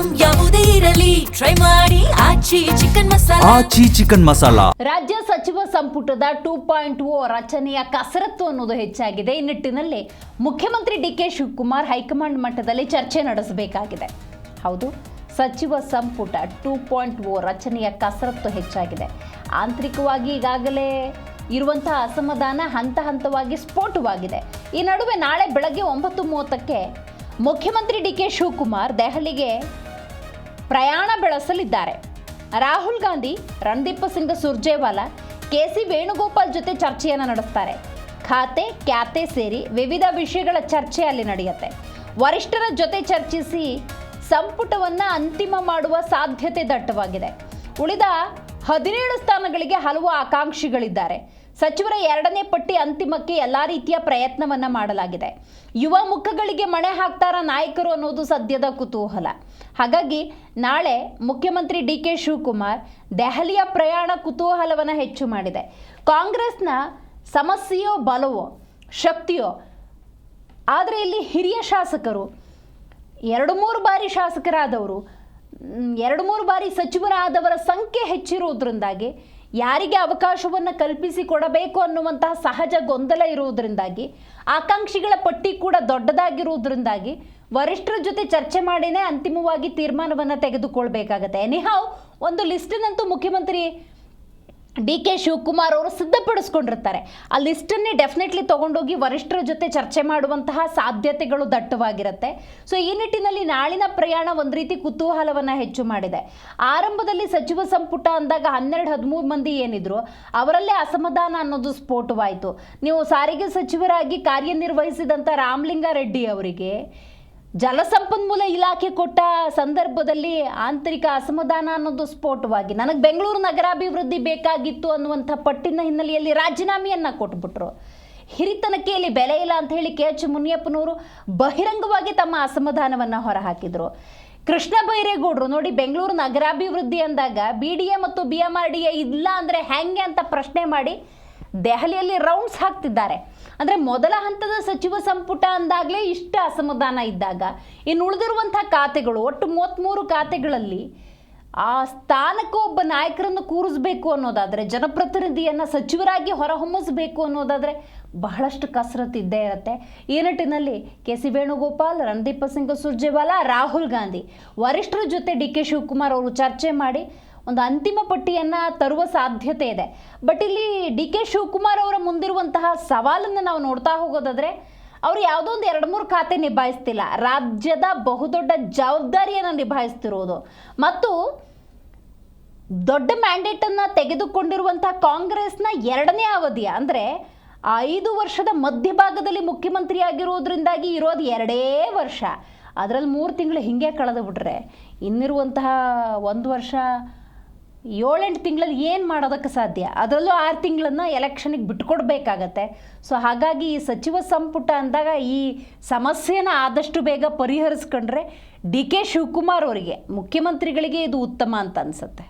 Item ಯಾವುದೇ ಇರಲಿ try ಮಾಡಿ ಆಚಿ ಚಿಕನ್ ಮಸಾಲಾ. ರಾಜ್ಯ ಸಚಿವ ಸಂಪುಟದ 2.0 ರಚನೆಯ ಕಸರತ್ತು ಅನ್ನೋದು ಹೆಚ್ಚಾಗಿದೆ. ಈ ನಿಟ್ಟಿನಲ್ಲಿ ಮುಖ್ಯಮಂತ್ರಿ ಡಿಕೆ ಶಿವಕುಮಾರ್ ಹೈಕಮಾಂಡ್ ಮಟ್ಟದಲ್ಲಿ ಚರ್ಚೆ ನಡೆಸಬೇಕಾಗಿದೆ. ಹೌದು, ಸಚಿವ ಸಂಪುಟ 2.0 ರಚನೆಯ ಕಸರತ್ತು ಹೆಚ್ಚಾಗಿದೆ. ಆಂತರಿಕವಾಗಿ ಈಗಾಗಲೇ ಇರುವಂತಹ ಅಸಮಾಧಾನ ಹಂತ ಹಂತವಾಗಿ ಸ್ಫೋಟವಾಗಿದೆ. ಈ ನಡುವೆ ನಾಳೆ ಬೆಳಗ್ಗೆ 9:30ಕ್ಕೆ ಮುಖ್ಯಮಂತ್ರಿ ಡಿಕೆ ಶಿವಕುಮಾರ್ ದೆಹಲಿಗೆ ಪ್ರಯಾಣ ಬೆಳೆಸಲಿದ್ದಾರೆ. ರಾಹುಲ್ ಗಾಂಧಿ, ರಣದೀಪ್ ಸಿಂಗ್ ಸುರ್ಜೇವಾಲಾ, ಕೆಸಿ ವೇಣುಗೋಪಾಲ್ ಜೊತೆ ಚರ್ಚೆಯನ್ನು ನಡೆಸ್ತಾರೆ. ಖಾತೆ ಸೇರಿ ವಿವಿಧ ವಿಷಯಗಳ ಚರ್ಚೆ ಅಲ್ಲಿ ನಡೆಯುತ್ತೆ. ವರಿಷ್ಠರ ಜೊತೆ ಚರ್ಚಿಸಿ ಸಂಪುಟವನ್ನು ಅಂತಿಮ ಮಾಡುವ ಸಾಧ್ಯತೆ ದಟ್ಟವಾಗಿದೆ. ಉಳಿದ 17 ಸ್ಥಾನಗಳಿಗೆ ಹಲವು ಆಕಾಂಕ್ಷಿಗಳಿದ್ದಾರೆ. ಸಚಿವರ 2ನೇ ಪಟ್ಟಿ ಅಂತಿಮಕ್ಕೆ ಎಲ್ಲ ರೀತಿಯ ಪ್ರಯತ್ನವನ್ನ ಮಾಡಲಾಗಿದೆ. ಯುವ ಮುಖಗಳಿಗೆ ಮಣೆ ಹಾಕ್ತಾರ ನಾಯಕರು ಅನ್ನೋದು ಸದ್ಯದ ಕುತೂಹಲ. ಹಾಗಾಗಿ ನಾಳೆ ಮುಖ್ಯಮಂತ್ರಿ ಡಿಕೆ ಶಿವಕುಮಾರ್ ದೆಹಲಿಯ ಪ್ರಯಾಣ ಕುತೂಹಲವನ್ನು ಹೆಚ್ಚು ಮಾಡಿದೆ. ಕಾಂಗ್ರೆಸ್ನ ಸಮಸ್ಯೆಯೋ ಬಲವೋ ಶಕ್ತಿಯೋ, ಆದರೆ ಇಲ್ಲಿ ಹಿರಿಯ ಶಾಸಕರು, 2-3 ಬಾರಿ ಶಾಸಕರಾದವರು, 2-3 ಬಾರಿ ಸಚಿವರಾದವರ ಸಂಖ್ಯೆ ಹೆಚ್ಚಿರುವುದರಿಂದಾಗಿ ಯಾರಿಗೆ ಅವಕಾಶವನ್ನು ಕಲ್ಪಿಸಿಕೊಡಬೇಕು ಅನ್ನುವಂತಹ ಸಹಜ ಗೊಂದಲ ಇರುವುದರಿಂದಾಗಿ, ಆಕಾಂಕ್ಷಿಗಳ ಪಟ್ಟಿ ಕೂಡ ದೊಡ್ಡದಾಗಿರುವುದರಿಂದಾಗಿ ವರಿಷ್ಠರ ಜೊತೆ ಚರ್ಚೆ ಮಾಡಿನೇ ಅಂತಿಮವಾಗಿ ತೀರ್ಮಾನವನ್ನು ತೆಗೆದುಕೊಳ್ಬೇಕಾಗತ್ತೆ. ಎನಿಹಾವ್ ಒಂದು ಲಿಸ್ಟನ್ನಂತೂ ಮುಖ್ಯಮಂತ್ರಿ ಡಿ ಕೆ ಶಿವಕುಮಾರ್ ಅವರು ಸಿದ್ಧಪಡಿಸ್ಕೊಂಡಿರ್ತಾರೆ. ಆ ಲಿಸ್ಟನ್ನೇ ಡೆಫಿನೆಟ್ಲಿ ತೊಗೊಂಡೋಗಿ ವರಿಷ್ಠರ ಜೊತೆ ಚರ್ಚೆ ಮಾಡುವಂತಹ ಸಾಧ್ಯತೆಗಳು ದಟ್ಟವಾಗಿರುತ್ತೆ. ಸೊ ಈ ನಿಟ್ಟಿನಲ್ಲಿ ನಾಳಿನ ಪ್ರಯಾಣ ಒಂದು ರೀತಿ ಕುತೂಹಲವನ್ನು ಹೆಚ್ಚು ಮಾಡಿದೆ. ಆರಂಭದಲ್ಲಿ ಸಚಿವ ಸಂಪುಟ ಅಂದಾಗ 12-13 ಮಂದಿ ಏನಿದ್ರು ಅವರಲ್ಲೇ ಅಸಮಾಧಾನ ಅನ್ನೋದು ಸ್ಫೋಟವಾಯಿತು. ನೀವು ಸಾರಿಗೆ ಸಚಿವರಾಗಿ ಕಾರ್ಯನಿರ್ವಹಿಸಿದಂಥ ರಾಮಲಿಂಗಾರೆಡ್ಡಿ ಅವರಿಗೆ ಜಲಸಂಪನ್ಮೂಲ ಇಲಾಖೆ ಕೊಟ್ಟ ಸಂದರ್ಭದಲ್ಲಿ ಆಂತರಿಕ ಅಸಮಾಧಾನ ಅನ್ನೋದು ಸ್ಫೋಟವಾಗಿ ನನಗೆ ಬೆಂಗಳೂರು ನಗರಾಭಿವೃದ್ಧಿ ಬೇಕಾಗಿತ್ತು ಅನ್ನುವಂಥ ಪಟ್ಟಿನ ಹಿನ್ನೆಲೆಯಲ್ಲಿ ರಾಜೀನಾಮೆಯನ್ನು ಕೊಟ್ಬಿಟ್ರು. ಹಿರಿತನಕ್ಕೆ ಇಲ್ಲಿ ಬೆಲೆ ಇಲ್ಲ ಅಂತ ಹೇಳಿ KH ಮುನಿಯಪ್ಪನವರು ಬಹಿರಂಗವಾಗಿ ತಮ್ಮ ಅಸಮಾಧಾನವನ್ನು ಹೊರಹಾಕಿದರು. ಕೃಷ್ಣ ಬೈರೇಗೌಡರು ನೋಡಿ, ಬೆಂಗಳೂರು ನಗರಾಭಿವೃದ್ಧಿ ಅಂದಾಗ BDA ಮತ್ತು BMRDA ಇಲ್ಲ ಅಂದರೆ ಹೆಂಗೆ ಅಂತ ಪ್ರಶ್ನೆ ಮಾಡಿ ದೆಹಲಿಯಲ್ಲಿ ರೌಂಡ್ಸ್ ಹಾಕ್ತಿದ್ದಾರೆ. ಅಂದರೆ ಮೊದಲ ಹಂತದ ಸಚಿವ ಸಂಪುಟ ಅಂದಾಗಲೇ ಇಷ್ಟ ಅಸಮಾಧಾನ ಇದ್ದಾಗ ಇನ್ನು ಉಳಿದಿರುವಂಥ ಖಾತೆಗಳು ಒಟ್ಟು 33 ಖಾತೆಗಳಲ್ಲಿ ಆ ಸ್ಥಾನಕ್ಕೆ ಒಬ್ಬ ನಾಯಕರನ್ನು ಕೂರಿಸಬೇಕು ಅನ್ನೋದಾದರೆ, ಜನಪ್ರತಿನಿಧಿಯನ್ನು ಸಚಿವರಾಗಿ ಹೊರಹೊಮ್ಮಿಸಬೇಕು ಅನ್ನೋದಾದರೆ ಬಹಳಷ್ಟು ಕಸರತ್ತು ಇದ್ದೇ ಇರುತ್ತೆ. ಈ ನಿಟ್ಟಿನಲ್ಲಿ ಕೆಸಿ ವೇಣುಗೋಪಾಲ್, ರಣದೀಪ್ ಸಿಂಗ್ ಸುರ್ಜೇವಾಲಾ, ರಾಹುಲ್ ಗಾಂಧಿ ವರಿಷ್ಠರ ಜೊತೆ ಡಿ ಕೆ ಶಿವಕುಮಾರ್ ಅವರು ಚರ್ಚೆ ಮಾಡಿ ಒಂದು ಅಂತಿಮ ಪಟ್ಟಿಯನ್ನು ತರುವ ಸಾಧ್ಯತೆ ಇದೆ. ಬಟ್ ಇಲ್ಲಿ ಡಿ ಕೆ ಶಿವಕುಮಾರ್ ಅವರ ಮುಂದಿರುವಂತಹ ಸವಾಲನ್ನು ನಾವು ನೋಡ್ತಾ ಹೋಗೋದಾದರೆ, ಅವರು ಯಾವುದೋ ಒಂದು 2-3 ಖಾತೆ ನಿಭಾಯಿಸ್ತಿಲ್ಲ, ರಾಜ್ಯದ ಬಹುದೊಡ್ಡ ಜವಾಬ್ದಾರಿಯನ್ನು ನಿಭಾಯಿಸ್ತಿರೋದು ಮತ್ತು ದೊಡ್ಡ ಮ್ಯಾಂಡೇಟನ್ನು ತೆಗೆದುಕೊಂಡಿರುವಂಥ ಕಾಂಗ್ರೆಸ್ನ 2ನೇ ಅವಧಿಯ ಅಂದರೆ 5 ವರ್ಷದ ಮಧ್ಯಭಾಗದಲ್ಲಿ ಮುಖ್ಯಮಂತ್ರಿ ಆಗಿರೋದ್ರಿಂದಾಗಿ ಇರೋದು 2 ವರ್ಷ. ಅದರಲ್ಲಿ 3 ತಿಂಗಳು ಹಿಂಗೆ ಕಳೆದು ಬಿಟ್ರೆ ಇನ್ನಿರುವಂತಹ 1 ವರ್ಷ 7-8 ತಿಂಗಳಲ್ಲಿ ಏನು ಮಾಡೋದಕ್ಕೆ ಸಾಧ್ಯ? ಅದರಲ್ಲೂ 6 ತಿಂಗಳನ್ನು ಎಲೆಕ್ಷನ್ಗೆ ಬಿಟ್ಕೊಡ್ಬೇಕಾಗತ್ತೆ. ಸೊ ಹಾಗಾಗಿ ಈ ಸಚಿವ ಸಂಪುಟ ಅಂದಾಗ ಈ ಸಮಸ್ಯೆನ ಆದಷ್ಟು ಬೇಗ ಪರಿಹರಿಸ್ಕೊಂಡ್ರೆ ಡಿ ಕೆ ಶಿವಕುಮಾರ್ ಅವರಿಗೆ, ಮುಖ್ಯಮಂತ್ರಿಗಳಿಗೆ ಇದು ಉತ್ತಮ ಅಂತ ಅನಿಸುತ್ತೆ.